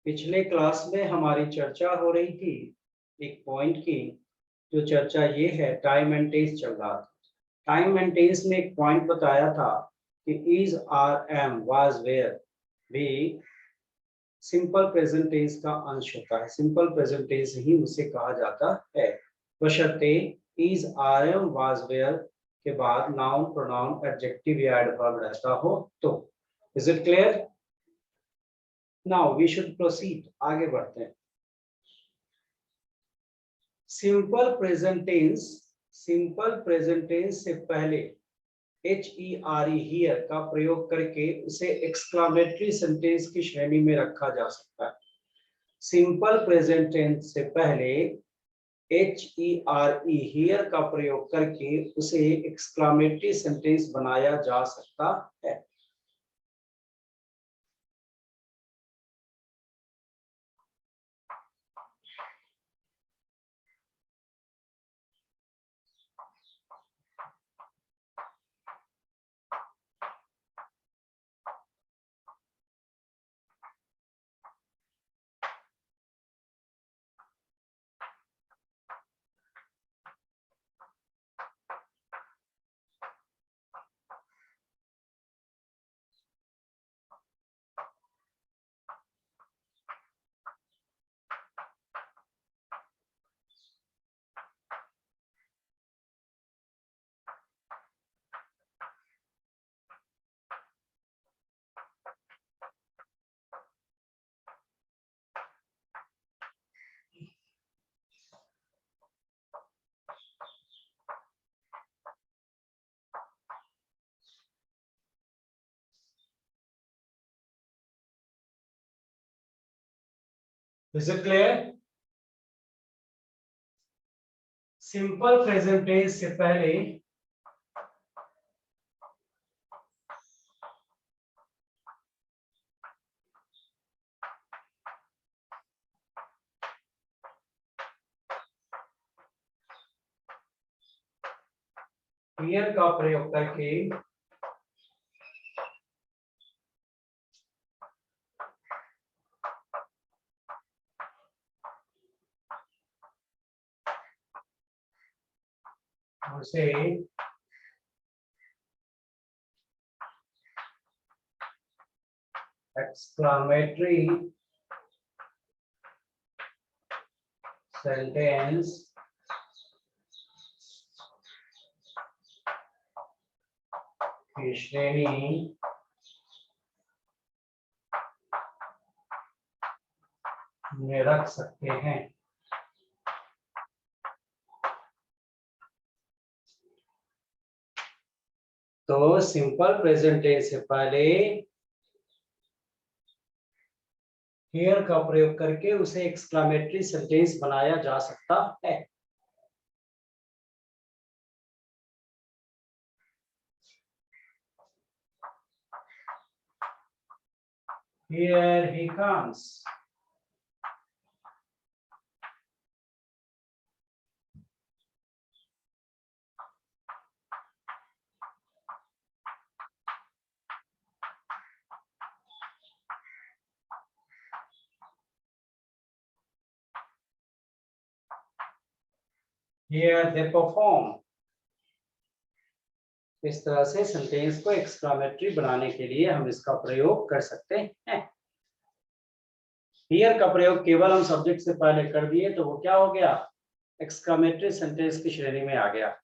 पिछले क्लास में हमारी चर्चा हो रही थी एक पॉइंट की। जो चर्चा ये है, टाइम एंड टेंस चल रहा था। टाइम एंड टेंस में एक पॉइंट बताया था कि is, are, am, was, were भी सिंपल प्रेजेंट टेंस का अंश होता है। सिंपल प्रेजेंट टेंस ही उसे कहा जाता है, बशर्ते is, are, am, was, were के बाद नाउन, प्रोनाउन, एडजेक्टिव या एडवर्ब रहता हो तो। Is it clear? Now we should proceed, आगे बढ़ते हैं। Simple present tense, simple present tense से पहले HERE हियर का प्रयोग करके उसे एक्सक्लामेटरी सेंटेंस की श्रेणी में रखा जा सकता है। सिंपल प्रेजेंट टेंस से पहले HERE हियर का प्रयोग करके उसे एक्सक्लामेटरी सेंटेंस बनाया जा सकता है। Is it clear? Simple present tense से पहले हियर का प्रयोग करके उसे एक्सक्लामेटरी सेंटेंस की श्रेणी में रख सकते हैं। तो सिंपल प्रेजेंट टेंस से पहले हियर का प्रयोग करके उसे एक्सक्लामेटरी सेंटेंस बनाया जा सकता है। Here he comes. Here they perform. इस तरह से सेंटेंस को एक्सक्लामेटरी बनाने के लिए हम इसका प्रयोग कर सकते हैं। हियर का प्रयोग केवल हम सब्जेक्ट से पहले कर दिए तो वो क्या हो गया? एक्सक्लामेटरी सेंटेंस की श्रेणी में आ गया।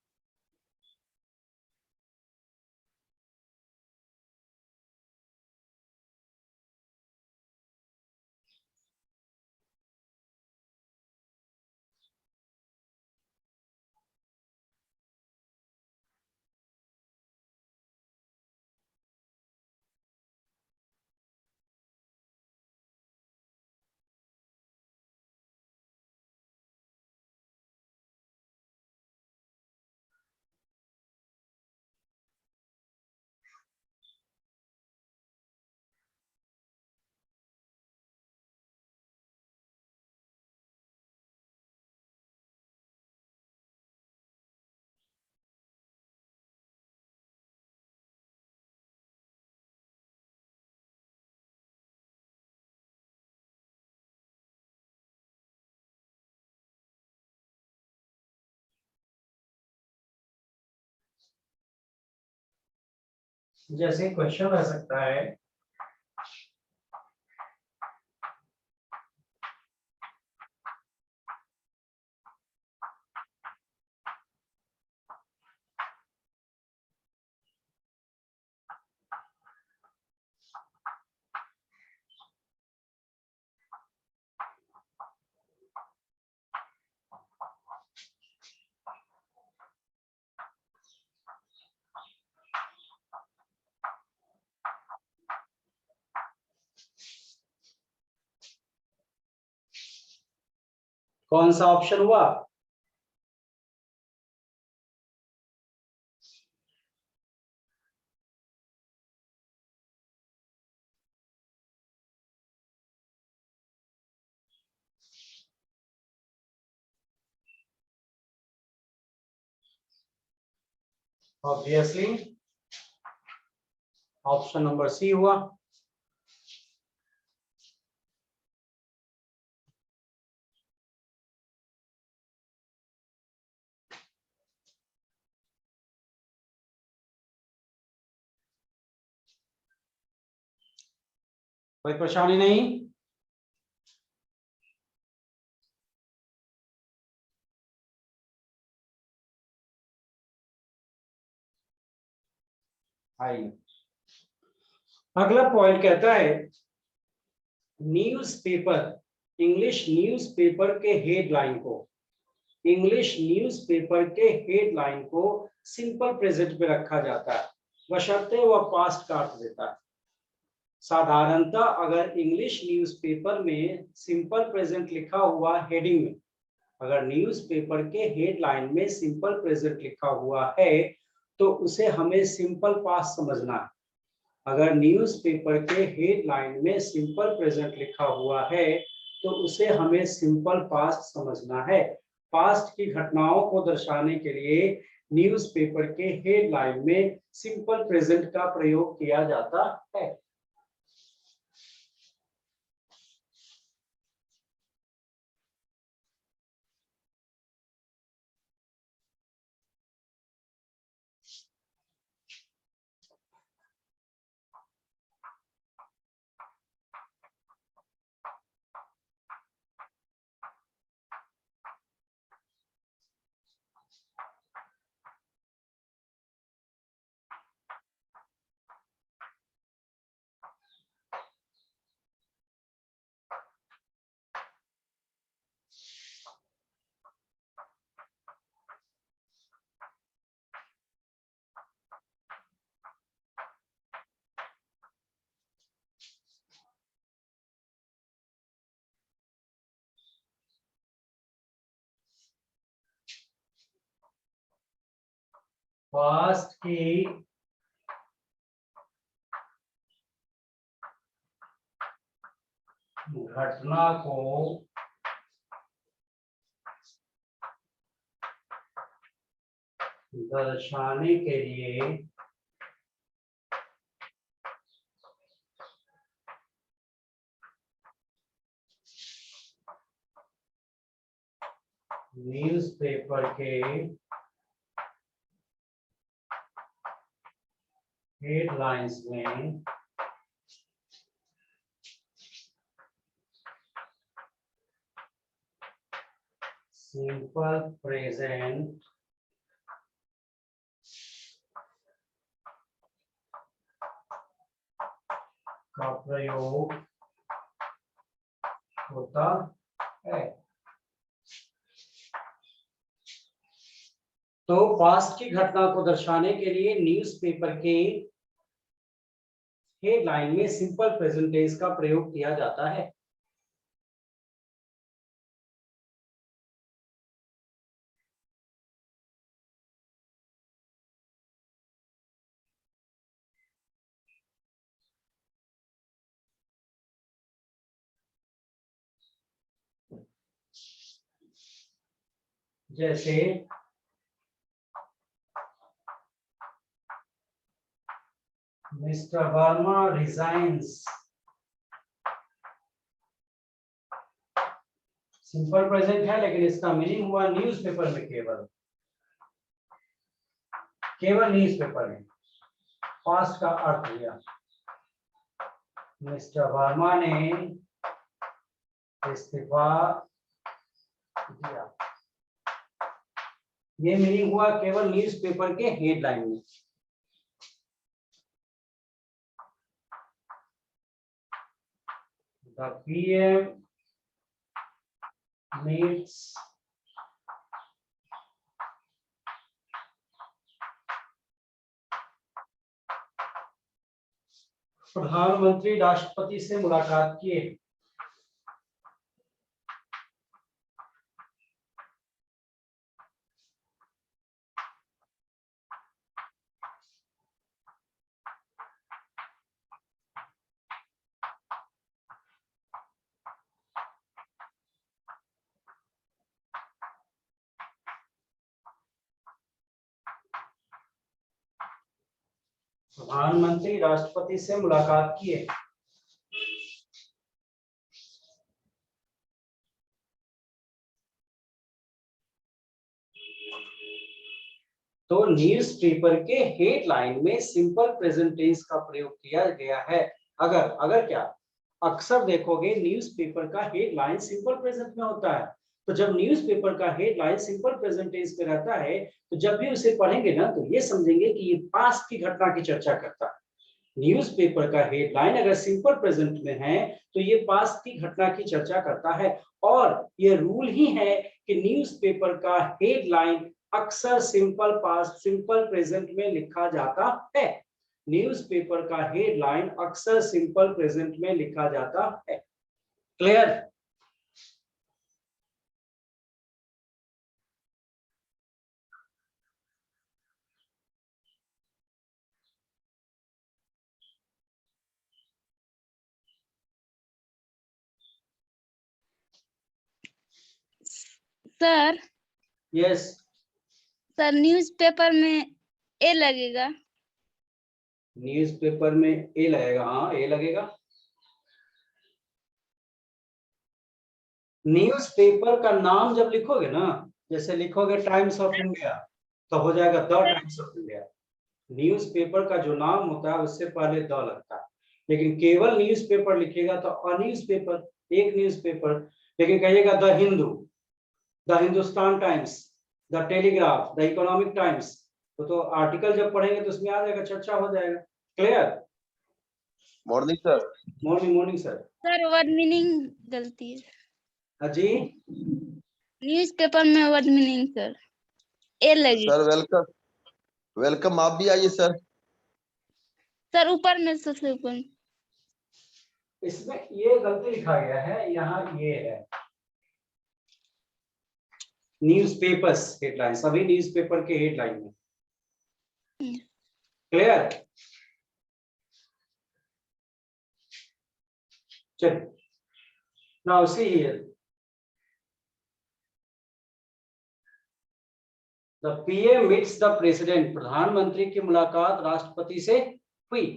जैसे क्वेश्चन रह सकता है कौन सा ऑप्शन हुआ? ऑब्वियसली ऑप्शन नंबर सी हुआ। कोई परेशानी नहीं? आइए, अगला पॉइंट कहता है न्यूज़पेपर इंग्लिश न्यूज़पेपर के हेडलाइन को इंग्लिश न्यूज़पेपर के हेडलाइन को सिंपल प्रेजेंट पे रखा जाता है, बशर्ते वह पास्ट का अर्थ देता है। साधारणतः अगर इंग्लिश न्यूज़पेपर में सिंपल प्रेजेंट लिखा हुआ हेडिंग में, अगर न्यूज़पेपर के हेडलाइन में सिंपल प्रेजेंट लिखा हुआ है तो उसे हमें सिंपल पास्ट समझना है। अगर न्यूज़पेपर के हेडलाइन में सिंपल प्रेजेंट लिखा हुआ है तो उसे हमें सिंपल पास्ट समझना है। पास्ट की घटनाओं को दर्शाने के लिए न्यूज़पेपर के हेडलाइन में सिंपल प्रेजेंट का प्रयोग किया जाता है। पास्ट की घटना को दर्शाने के लिए न्यूज़पेपर के हेडलाइंस में सिंपल प्रेजेंट का प्रयोग होता है। तो पास्ट की घटना को दर्शाने के लिए न्यूज़पेपर के हेडलाइन में सिंपल प्रेजेंट टेंस का प्रयोग किया जाता है। जैसे mister Verma resigns, simple present है लेकिन इसका मीनिंग हुआ न्यूज़पेपर में, केवल न्यूज़पेपर में। पास्ट का अर्थ लिया। मिस्टर वर्मा ने इस्तीफा दिया। ये मीनिंग हुआ केवल न्यूज़पेपर के हेडलाइन में। The PM meets प्रधानमंत्री राष्ट्रपति से मुलाकात किए। प्रधानमंत्री राष्ट्रपति से मुलाकात किए। तो न्यूज़पेपर के हेडलाइन में सिंपल प्रेजेंट टेंस का प्रयोग किया गया है। अगर क्या अक्सर देखोगे न्यूज़पेपर का हेडलाइन सिंपल प्रेजेंट में होता है। तो जब न्यूज़पेपर का हेडलाइन सिंपल प्रेजेंट टेंस में रहता है तो जब भी उसे पढ़ेंगे ना तो ये समझेंगे कि ये पास्ट की घटना की चर्चा करता है। न्यूज़पेपर का हेडलाइन अगर सिंपल प्रेजेंट में है तो ये पास्ट की घटना की चर्चा करता है। और ये रूल ही है कि न्यूज़पेपर का हेडलाइन अक्सर सिंपल पास्ट सिंपल प्रेजेंट में लिखा जाता है। न्यूज़पेपर का हेडलाइन अक्सर सिंपल प्रेजेंट में लिखा जाता है। Clear? Sir yes sir newspaper में ए लगेगा। न्यूज़पेपर में ए लगेगा। हाँ ए लगेगा। न्यूज़पेपर का नाम जब लिखोगे ना, जैसे लिखोगे टाइम्स ऑफ इंडिया तो हो जाएगा the times of India. Newspaper का जो नाम होता है उससे पहले द लगता है। लेकिन केवल न्यूज़पेपर लिखेगा तो अ न्यूज़पेपर, एक न्यूज़पेपर। लेकिन कहिएगा the Hindu, the Hindustan times, the telegraph, the economic times, तो आर्टिकल जब पढ़ेंगे तो उसमें आ जाएगा, चर्चा हो जाएगा। Clear? Morning sir. Morning morning sir. Sir word meaning गलती है। जी न्यूज़पेपर में वर्ड मीनिंग सर ए लगी। सर वेलकम वेलकम, आप भी आइए सर। सर ऊपर में सबसे ऊपर। इसमें ये गलती लिखा गया है, यहाँ ये है न्यूज़पेपर्स हेडलाइन, सभी न्यूज़पेपर के हेडलाइन में। क्लियर? चलिए now see here, the PM meets the president. प्रधानमंत्री की मुलाकात राष्ट्रपति से हुई।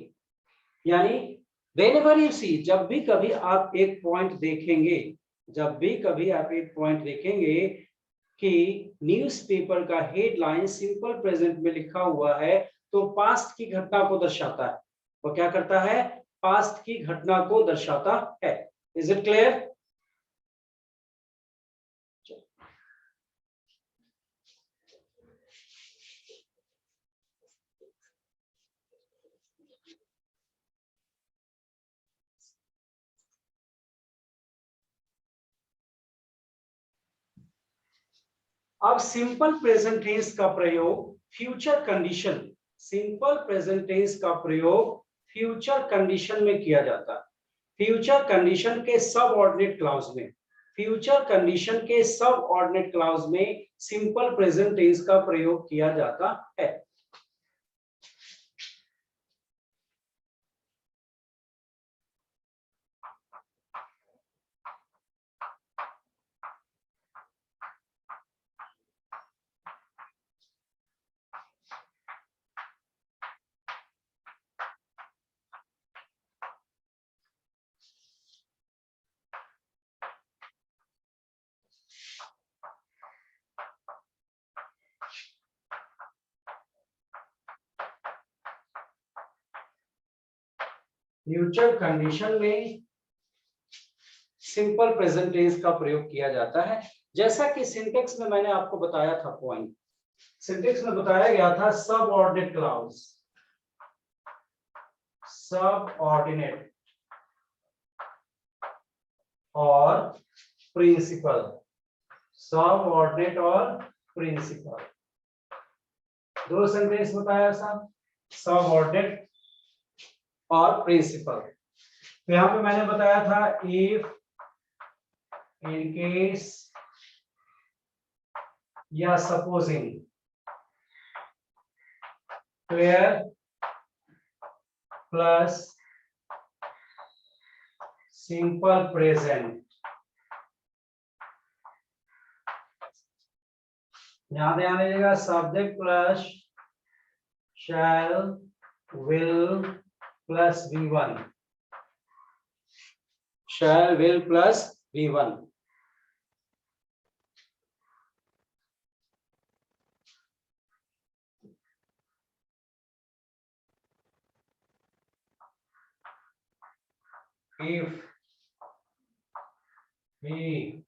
यानी व्हेनेवर यू सी, जब भी कभी आप एक पॉइंट देखेंगे, जब भी कभी आप एक पॉइंट देखेंगे कि न्यूज़पेपर का हेडलाइन सिंपल प्रेजेंट में लिखा हुआ है तो पास्ट की घटना को दर्शाता है। वो क्या करता है? पास्ट की घटना को दर्शाता है। Is it clear? अब सिंपल प्रेजेंट टेंस का प्रयोग future condition, simple present tense का प्रयोग फ्यूचर कंडीशन में किया जाता है। फ्यूचर कंडीशन के सब ऑर्डिनेट क्लाउज में, फ्यूचर कंडीशन के सब ऑर्डिनेट क्लाउज में सिंपल प्रेजेंट टेंस का प्रयोग किया जाता है। फ्यूचर कंडीशन में सिंपल प्रेजेंट टेंस का प्रयोग किया जाता है, जैसा कि सिंटेक्स में मैंने आपको बताया था। पॉइंट सिंटेक्स में बताया गया था सबऑर्डिनेट क्लाउज, सबऑर्डिनेट और प्रिंसिपल, सबऑर्डिनेट और प्रिंसिपल, दो सेंटेंस बताया साहब, सबऑर्डिनेट और प्रिंसिपल। तो यहाँ पे मैंने बताया था इफ, इन केस या supposing, where plus simple present. ध्यान दीजिएगा, subject plus shall, will plus V1, shall, will plus V1। if he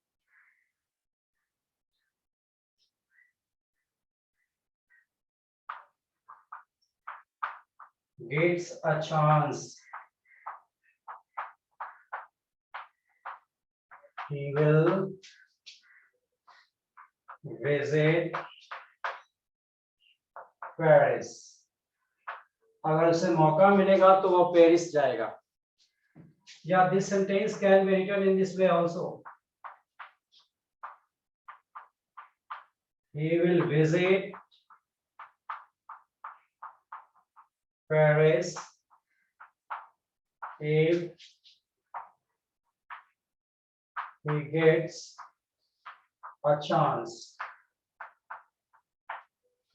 gets a chance, he will visit Paris। अगर उसे मौका मिलेगा तो वो पेरिस जाएगा। या this sentence can be written in this way also, he will visit Paris if he gets a chance।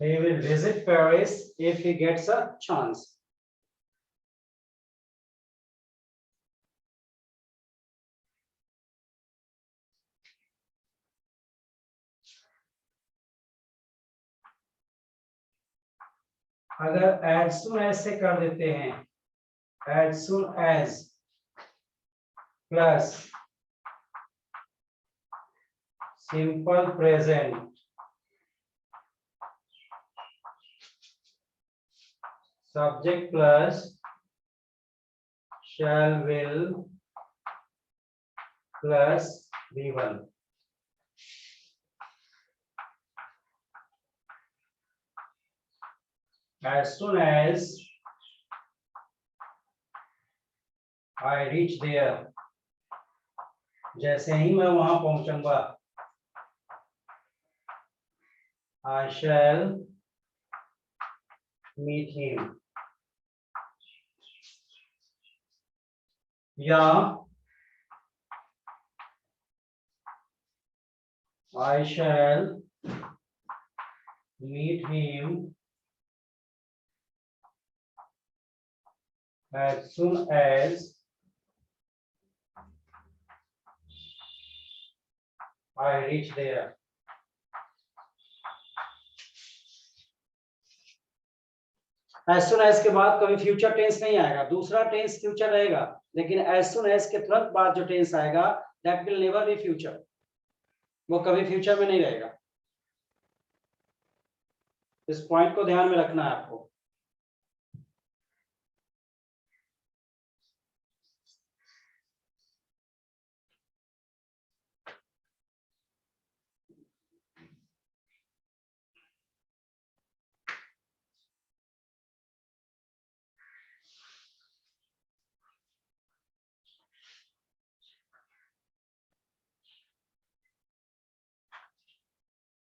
He will visit Paris if he gets a chance। अगर as soon as से कर देते हैं, as soon as plus simple present, subject plus shall, will plus V1। As soon as I reach there, जैसे ही मैं वहां पहुंचूंगा, I shall meet him। या I shall meet him as soon as I reach there। as soon as के बाद कभी future tense नहीं आएगा, दूसरा टेंस फ्यूचर रहेगा, लेकिन as soon as के तुरंत बाद जो टेंस आएगा that will never be future, वो कभी फ्यूचर में नहीं रहेगा। इस पॉइंट को ध्यान में रखना है आपको।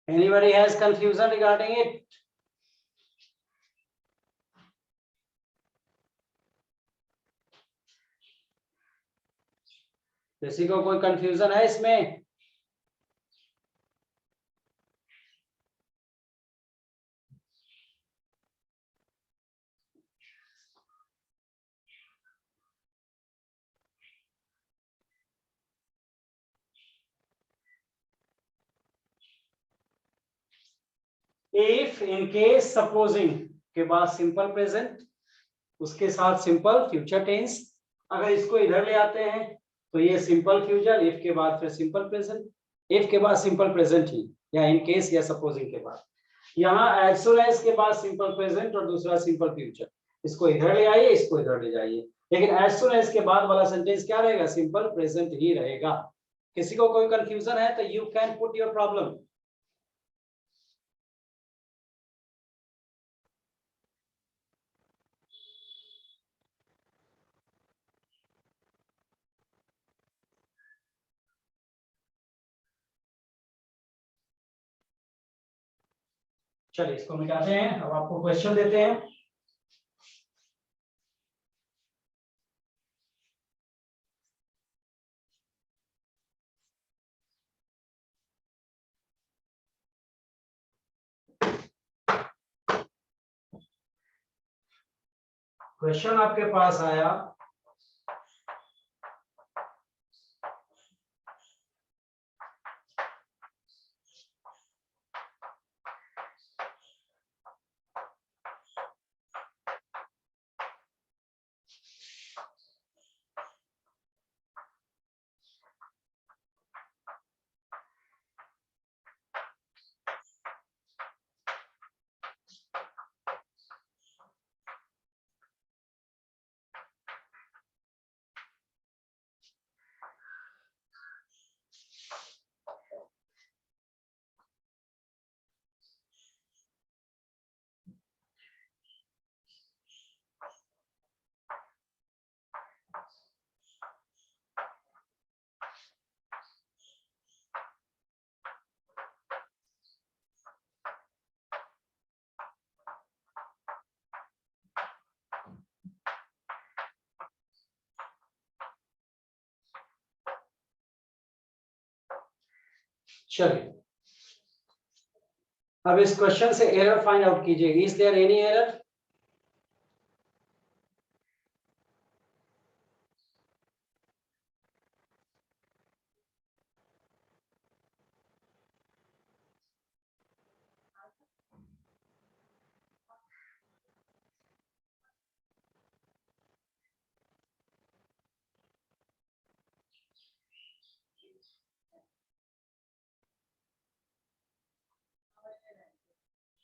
Anybody has confusion regarding it? किसी को कोई कंफ्यूजन है इसमें? If, in case, supposing के बाद सिंपल प्रेजेंट, उसके साथ सिंपल फ्यूचर टेंस अगर इसको इधर ले आते हैं तो ये सिंपल फ्यूचर, इफ के बाद फिर सिंपल प्रेजेंट, इफ के बाद सिंपल प्रेजेंट ही, या इन केस या सपोजिंग के बाद। यहाँ एज सून एज के बाद सिंपल प्रेजेंट और दूसरा सिंपल फ्यूचर। इसको इधर ले आइए, इसको इधर ले जाइए, लेकिन एज सून एज के बाद वाला सेंटेंस क्या रहेगा? सिंपल प्रेजेंट ही रहेगा। किसी को कोई कंफ्यूजन है तो you can put your problem. चलिए इसको मिटाते हैं, अब आपको क्वेश्चन देते हैं। क्वेश्चन आपके पास आया, चलिए अब इस क्वेश्चन से एरर फाइंड आउट कीजिए। Is there any error?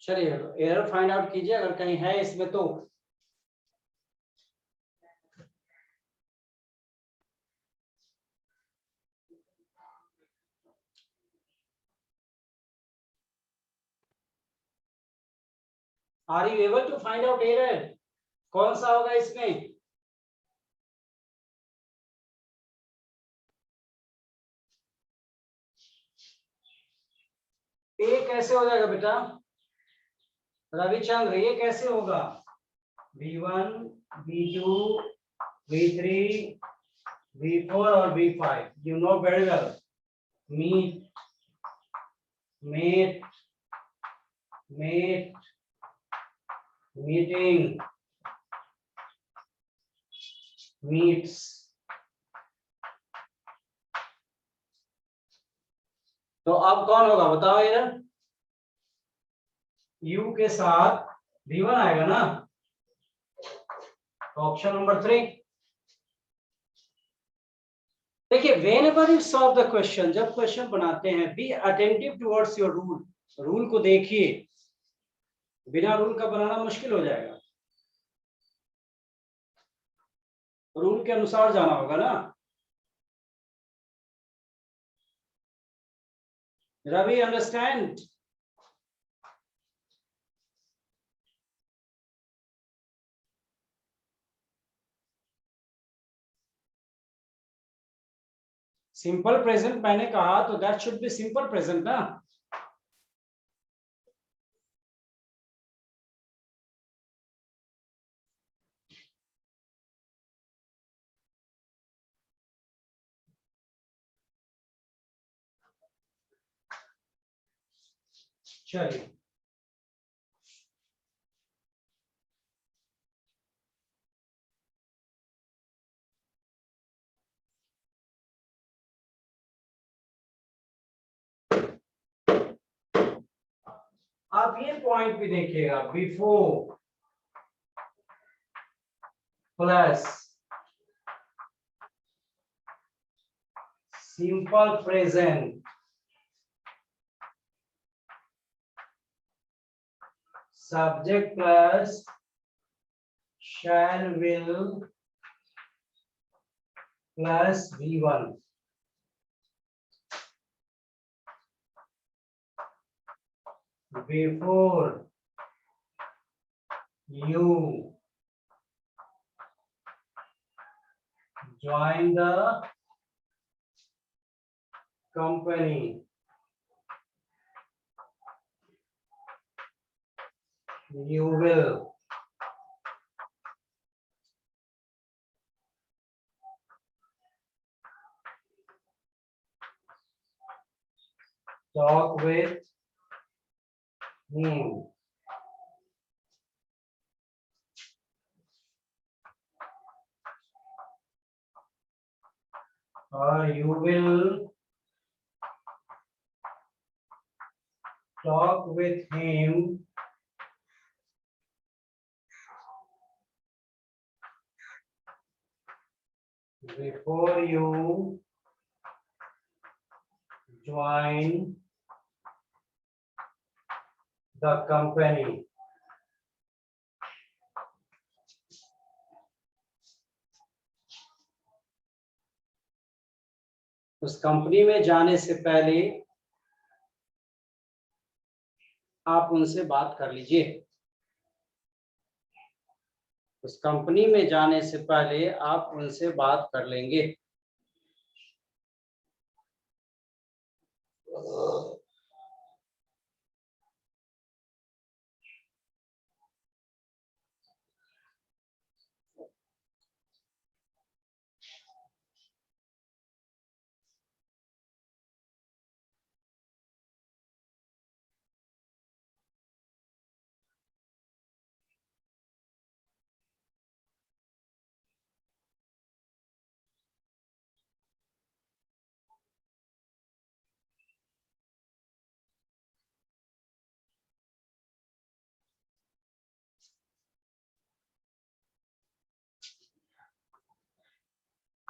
चलिए एरर फाइंड आउट कीजिए, अगर कहीं है इसमें तो। Are you able to find out error? कौन सा होगा इसमें? ए कैसे हो जाएगा बेटा? रविचंद्र ये कैसे होगा? V1, V2, V3, V4 और V5 you know very well. Meet, mate, mate, meeting, meets. तो अब कौन होगा बताओ इधर? U के साथ V1 आएगा ना, ऑप्शन नंबर 3। देखिए whenever you solve the question, जब क्वेश्चन बनाते हैं be attentive towards your rule, rule को देखिए, बिना रूल का बनाना मुश्किल हो जाएगा, रूल के अनुसार जाना होगा ना। रवि अंडरस्टैंड? सिंपल प्रेजेंट मैंने कहा तो that should be simple present ना। चलिए आप ये पॉइंट भी देखिएगा, before plus simple present, subject plus shall, will plus V1. Before you join the company, you will talk with him. Or you will talk with him before you join the company. उस company में जाने से पहले आप उनसे बात कर लीजिए। उस कंपनी में जाने से पहले आप उनसे बात कर लेंगे।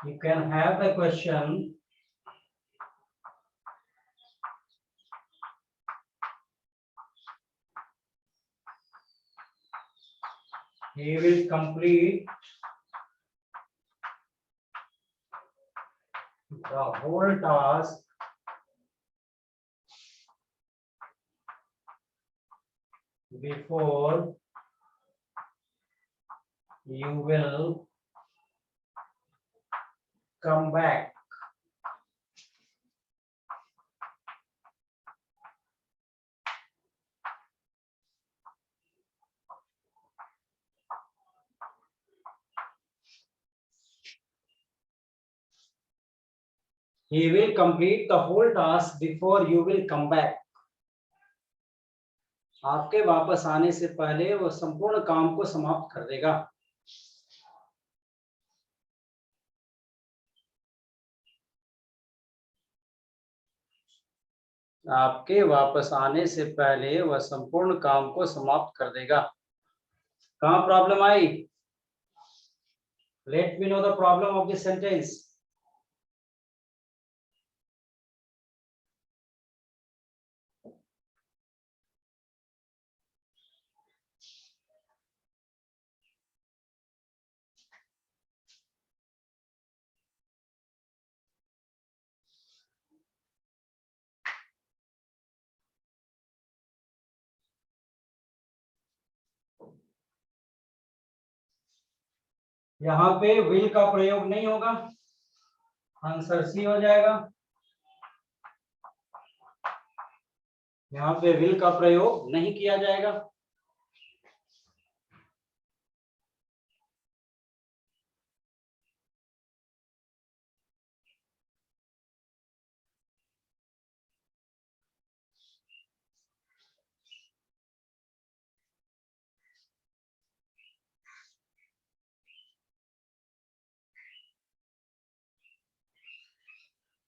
You can have the question. He will complete the whole task before you will come back. He will complete the whole task before you will come back. आपके वापस आने से पहले वो संपूर्ण काम को समाप्त कर देगा। आपके वापस आने से पहले वह संपूर्ण काम को समाप्त कर देगा। कहाँ problem I? Let me know the problem of this sentence. यहाँ पे will का प्रयोग नहीं होगा, आंसर सी हो जाएगा। यहाँ पे will का प्रयोग नहीं किया जाएगा।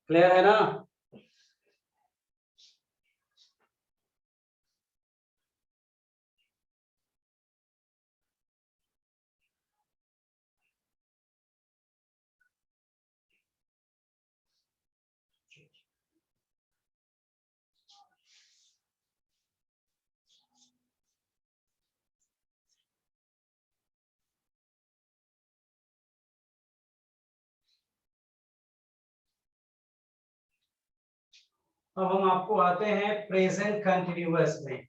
क्लियर है ना? अब हम आपको आते हैं प्रेजेंट कंटिन्यूअस में।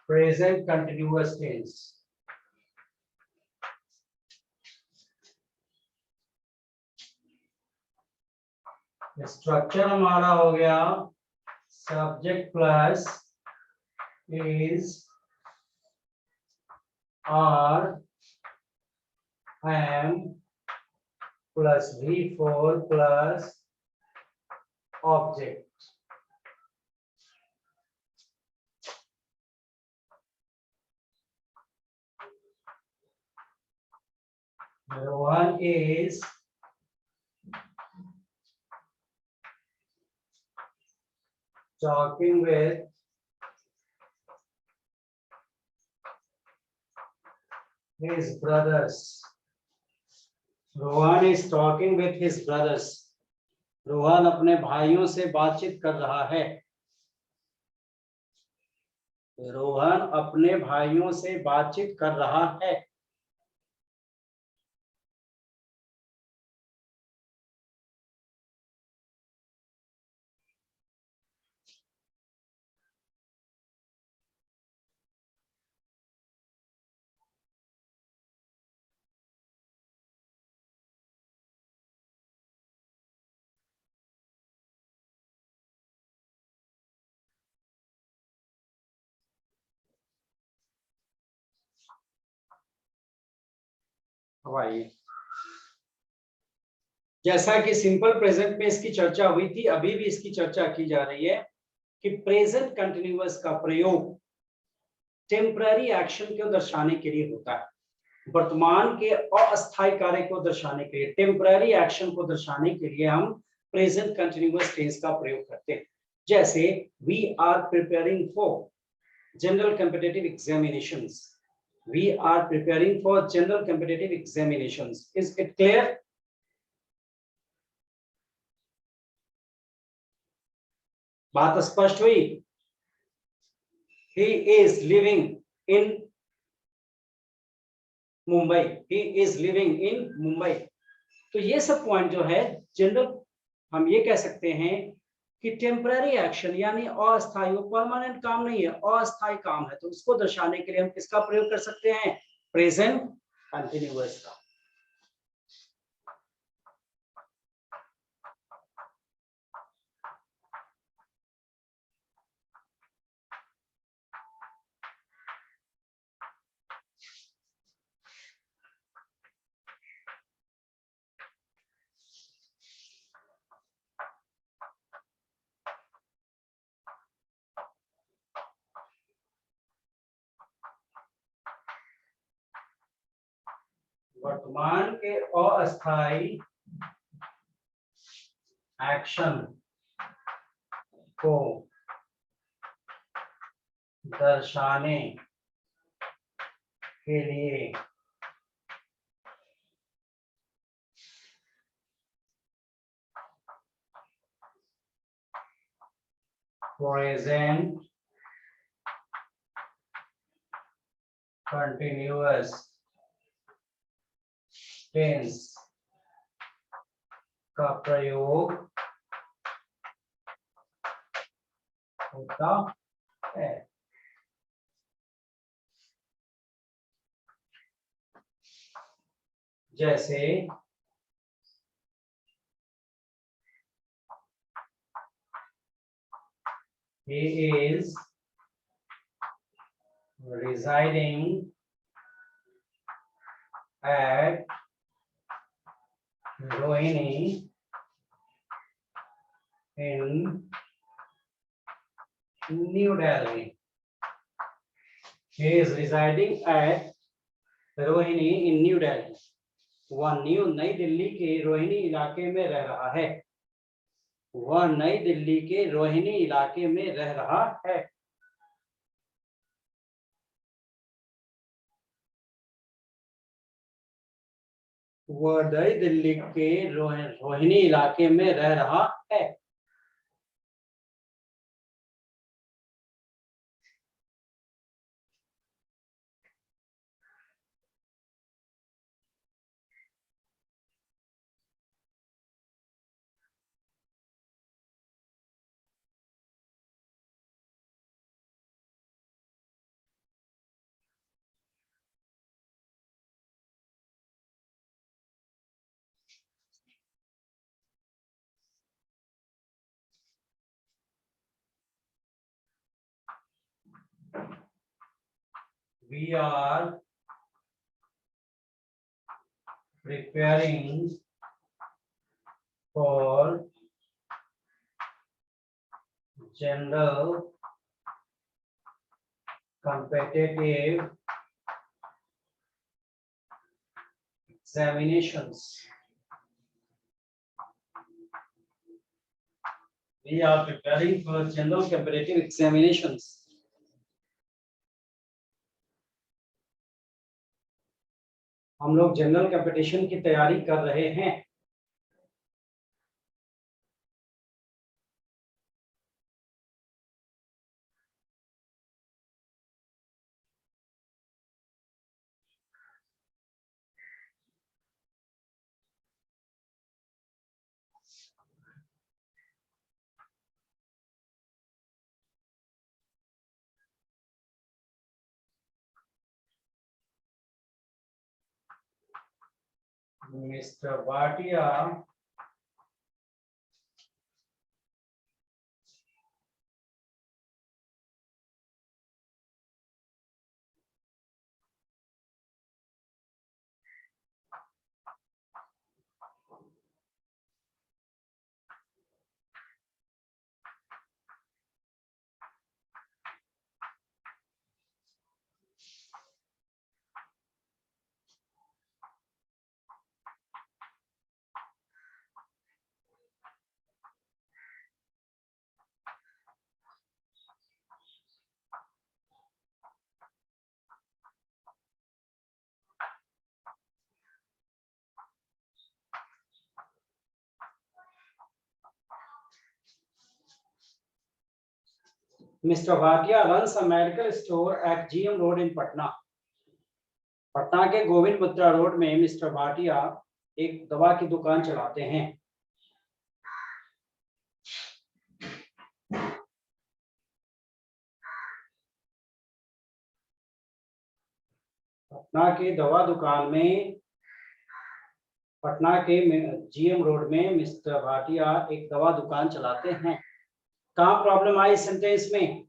Present continuous tense. स्ट्रक्चर हमारा हो गया subject plus is, are, am plus V4 plus object. One is talking with his brothers. Rohan is talking with his brothers. Rohan अपने भाइयों से बातचीत कर रहा है। रोहन अपने भाइयों से बातचीत कर रहा है। भाई जैसा कि सिंपल प्रेजेंट में इसकी चर्चा हुई थी, अभी भी इसकी चर्चा की जा रही है कि प्रेजेंट कंटिन्यूअस का प्रयोग टेम्पररी एक्शन को दर्शाने के लिए होता है। वर्तमान के अस्थायी कार्य को दर्शाने के लिए, टेम्पररी एक्शन को दर्शाने के लिए हम प्रेजेंट कंटिन्यूअस टेंस का प्रयोग करते हैं। जैसे we are preparing for general competitive examinations. We are preparing for general competitive examinations. Is it clear? बात स्पष्ट हुई? He is living in Mumbai. He is living in Mumbai. तो ये सब पॉइंट जो है जनरल, हम ये कह सकते हैं कि टेम्पररी एक्शन यानी अस्थायी, वो परमानेंट काम नहीं है, अस्थायी काम है, तो उसको दर्शाने के लिए हम किसका प्रयोग कर सकते हैं? प्रेजेंट कंटिन्यूअस का। वर्तमान के अस्थायी एक्शन को दर्शाने के लिए प्रेजेंट कंटिन्यूअस टेंस का प्रयोग होता है। जैसे he is residing at Rohini in New Delhi. He is residing at Rohini in New Delhi. वह नई दिल्ली के रोहिणी इलाके में रह रहा है। वह नई दिल्ली के रोहिणी इलाके में रह रहा है। वह नई दिल्ली के रोहिणी इलाके में रह रहा है। we are preparing for general competitive examinations. We are preparing for general competitive examinations. हम लोग जनरल कंपटीशन की तैयारी कर रहे हैं. Mr. Bhatia runs a medical store at GM Road in Patna. Patna के गोविंद पुत्रा रोड में मिस्टर भाटिया एक दवा की दुकान चलाते हैं. पटना के दवा दुकान में, पटना के जीएम रोड में मिस्टर भाटिया एक दवा दुकान चलाते हैं. कहाँ प्रॉब्लम आई सेंटेंस में?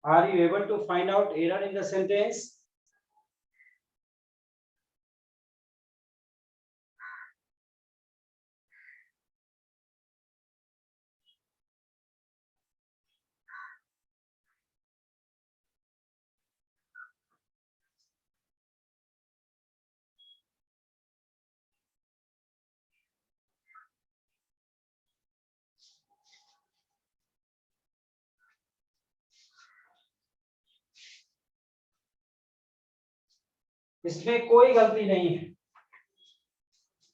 Are you able to find out error in the sentence? इसमें कोई गलती नहीं है.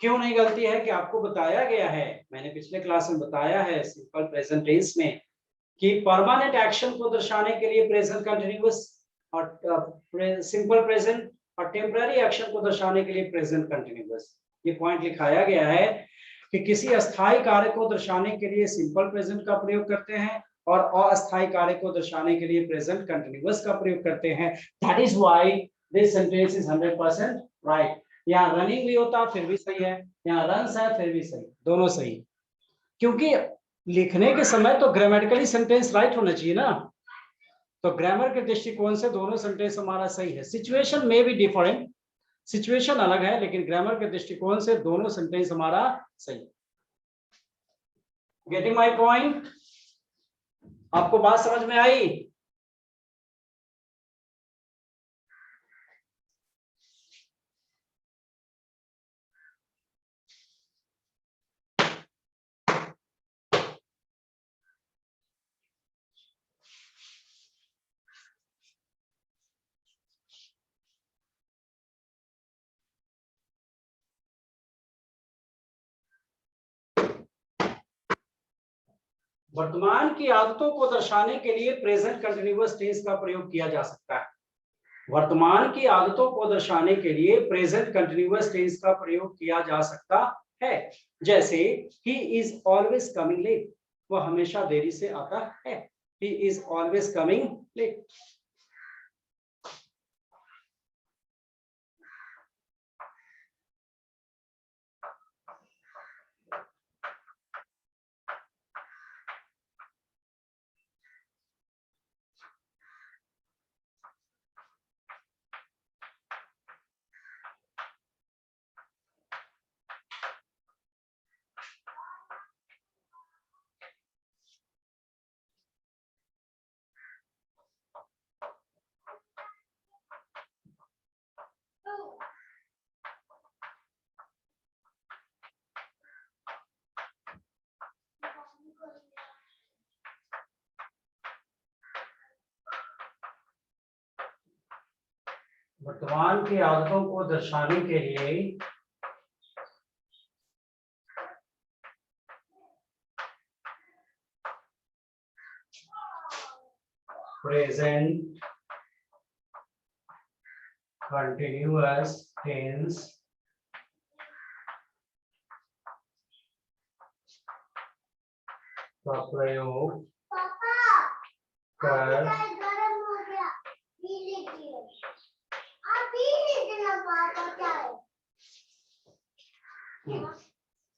क्यों नहीं गलती है? कि आपको बताया गया है, मैंने पिछले क्लास में बताया है सिंपल प्रेजेंट टेंस में कि परमानेंट एक्शन को दर्शाने के लिए प्रेजेंट कंटिन्यूअस और सिंपल प्रेजेंट और टेम्पररी एक्शन को दर्शाने के लिए प्रेजेंट कंटिन्यूअस. ये पॉइंट लिखाया गया है कि किसी अस्थायी कार्य को दर्शाने के लिए सिंपल प्रेजेंट का प्रयोग करते हैं और अस्थायी कार्य को दर्शाने के लिए प्रेजेंट कंटिन्यूअस का प्रयोग करते हैं. That is why this sentence is 100% right. यहाँ रनिंग भी होता फिर भी सही है, यहाँ रन्स है फिर भी सही, दोनों सही. क्योंकि लिखने के समय तो ग्रामेटिकली सेंटेंस राइट होना चाहिए ना, तो ग्रामर के दृष्टिकोण से दोनों सेंटेंस हमारा सही है. सिचुएशन में भी डिफरेंट, सिचुएशन अलग है, लेकिन ग्रामर के दृष्टिकोण से दोनों सेंटेंस हमारा सही. Getting my point? आपको बात समझ में आई? वर्तमान की आदतों को दर्शाने के लिए प्रेजेंट कंटिन्यूअस टेंस का प्रयोग किया जा सकता है. वर्तमान की आदतों को दर्शाने के लिए प्रेजेंट कंटिन्यूअस टेंस का प्रयोग किया जा सकता है. जैसे he is always coming late, वह हमेशा देरी से आता है. he is always coming late. वर्तमान की आदतों को दर्शाने के लिए प्रेजेंट कंटिन्यूअस टेंस का प्रयोग कर गरम हो गया, पी लीजिए। आप पी लीजिए ना पापा चाय।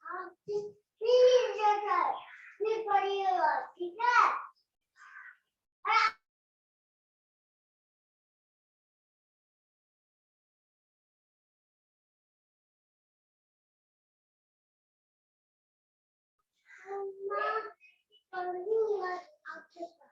आप पी लीजिए चाय, फिर पढ़िएगा, ठीक है? मम्मा, पढ़ूंगा आपके पास।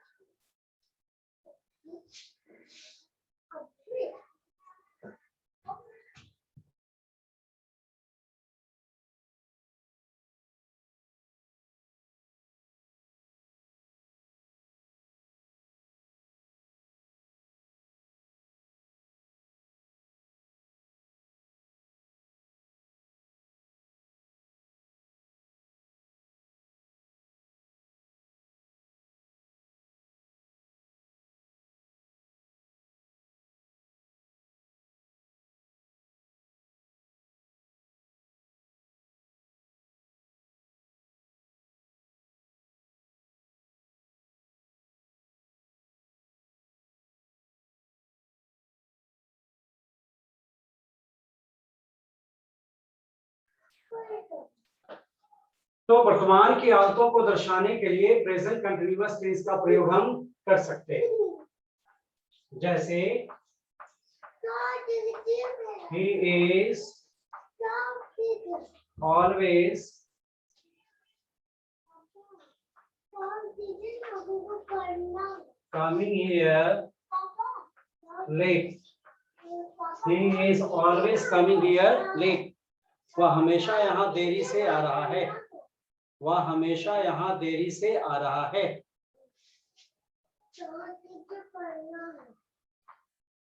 तो वर्तमान की आदतों को दर्शाने के लिए प्रेजेंट कंटिन्यूअस टेंस का प्रयोग हम कर सकते हैं। जैसे he is always coming here late. He is always coming here late. वह हमेशा यहाँ देरी से आ रहा है। वह हमेशा यहाँ देरी से आ रहा है।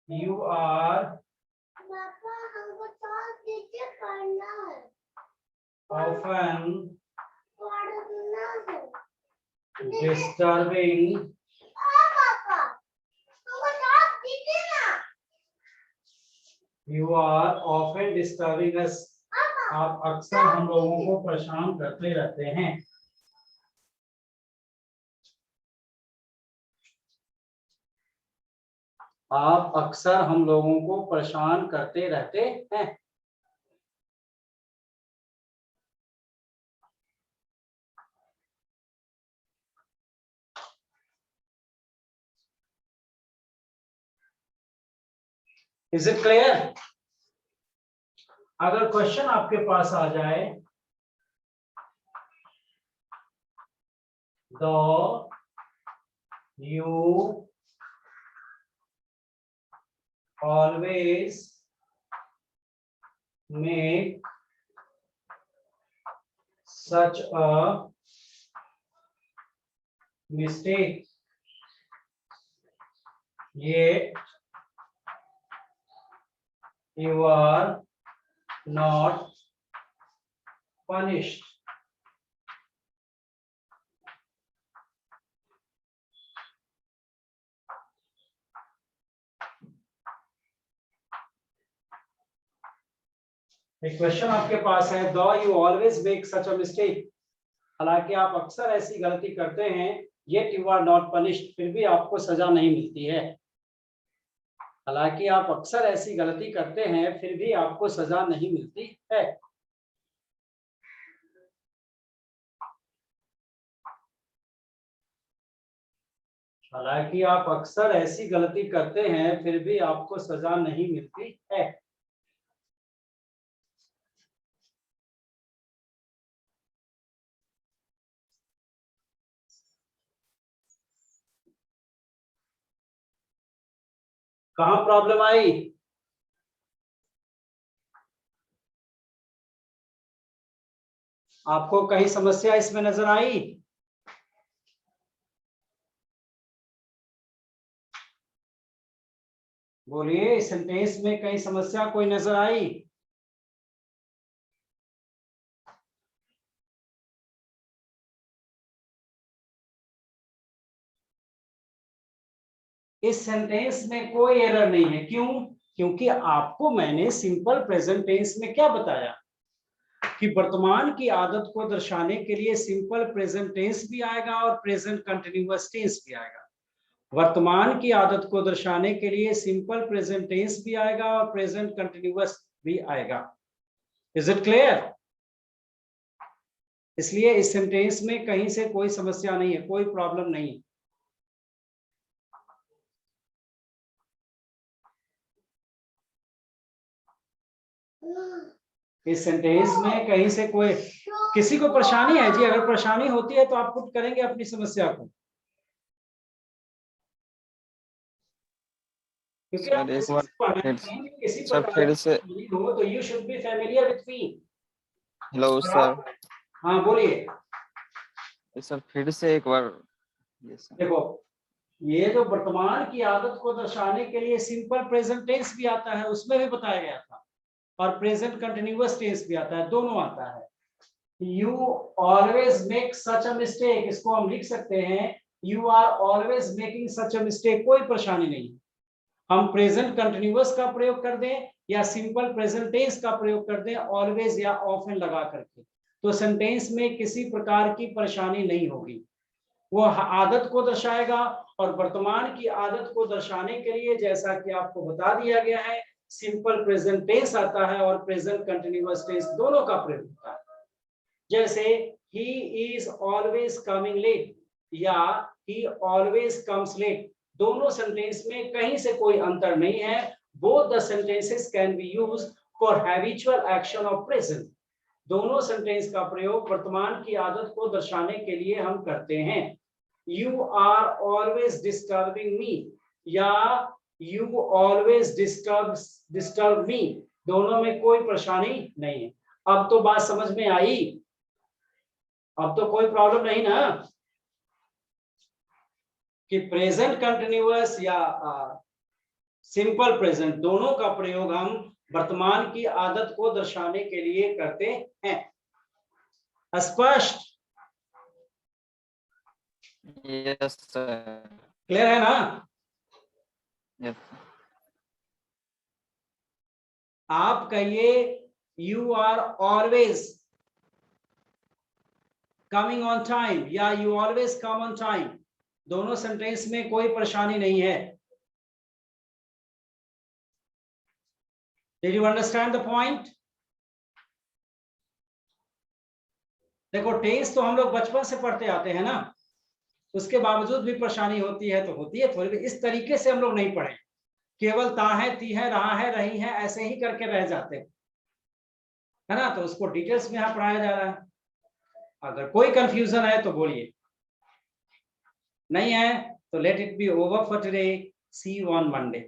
You are often disturbing You are often disturbing us. आप अक्सर हम लोगों को परेशान करते रहते हैं। आप अक्सर हम लोगों को परेशान करते रहते हैं। Is it clear? अगर क्वेश्चन आपके पास आ जाए, though you always make such a mistake, yet you are not punished. एक क्वेश्चन आपके पास है, do you always make such a mistake, हालांकि आप अक्सर ऐसी गलती करते हैं, yet you are not punished, फिर भी आपको सजा नहीं मिलती है। हालांकि आप अक्सर ऐसी गलती करते हैं, फिर भी आपको सजा नहीं मिलती है। हालांकि आप अक्सर ऐसी गलती करते हैं, फिर भी आपको सजा नहीं मिलती है। कहाँ प्रॉब्लम आई? आपको कहीं समस्या इसमें नजर आई? बोलिए, इस सेंटेंस में कहीं समस्या कोई नजर आई? इस सेंटेंस में कोई एरर नहीं है। क्यों? क्योंकि आपको मैंने सिंपल प्रेजेंट टेंस में क्या बताया कि वर्तमान की आदत को दर्शाने के लिए सिंपल प्रेजेंट टेंस भी आएगा और प्रेजेंट कंटिन्यूअस टेंस भी आएगा। वर्तमान की आदत को दर्शाने के लिए सिंपल प्रेजेंट टेंस भी आएगा और प्रेजेंट कंटिन्यूअस भी आएगा। Is it clear? इसलिए इस सेंटेंस में कहीं से कोई समस्या नहीं है, कोई प्रॉब्लम नहीं है। इस सेंटेंस में कहीं से कोई किसी को परेशानी है जी? अगर परेशानी होती है तो आप पुट करेंगे अपनी समस्या को, क्योंकि आप सर एक बार किसी सर प्रकार फिर से की हो तो you should be familiar with me. Hello sir. हाँ बोलिए। सर फिर से एक बार। Yes sir. देखो, ये जो वर्तमान की आदत को दर्शाने के लिए सिंपल प्रेजेंट टेंस भी आता है, उसमें भी बताया गया था, और प्रेजेंट कंटिन्यूअस टेंस भी आता है, दोनों आता है। You always make such a mistake, इसको हम लिख सकते हैं you are always making such a mistake, कोई परेशानी नहीं। हम प्रेजेंट कंटिन्यूअस का प्रयोग कर दें या सिंपल प्रेजेंट टेंस का प्रयोग कर दें, ऑलवेज या ऑफन लगा करके, तो सेंटेंस में किसी प्रकार की परेशानी नहीं होगी। वो आदत को दर्शाएगा, और वर्तमान की आदत को दर्शाने के लिए जैसा कि आपको बता दिया गया है, सिंपल प्रेजेंट टेंस आता है और प्रेजेंट कंटिन्यूअस टेंस, दोनों का प्रयोग होता है। जैसे he is always coming late या he always comes late, दोनों सेंटेंस में कहीं से कोई अंतर नहीं है। both the sentences can be used for habitual action of present, दोनों सेंटेंस का प्रयोग वर्तमान की आदत को दर्शाने के लिए हम करते हैं। You are always disturbing me या you always disturb me, दोनों में कोई परेशानी नहीं है। अब तो बात समझ में आई? अब तो कोई प्रॉब्लम नहीं ना कि प्रेजेंट कंटिन्यूअस या सिंपल प्रेजेंट, दोनों का प्रयोग हम वर्तमान की आदत को दर्शाने के लिए करते हैं। स्पष्ट? Yes sir. क्लियर है ना? यस। आप कहिए you are always coming on time या you always come on time, दोनों सेंटेंस में कोई परेशानी नहीं है। Did you understand the point? देखो, टेंस तो हम लोग बचपन से पढ़ते आते हैं ना, उसके बावजूद भी परेशानी होती है तो होती है थोड़ी। इस तरीके से हम लोग नहीं पढ़े, केवल ता है, ती है, रहा है, रही है, ऐसे ही करके रह जाते है ना। तो उसको डिटेल्स में यहाँ पढ़ाया जा रहा है। अगर कोई कंफ्यूजन है तो बोलिए, नहीं है तो let it be over for today, see you on Monday.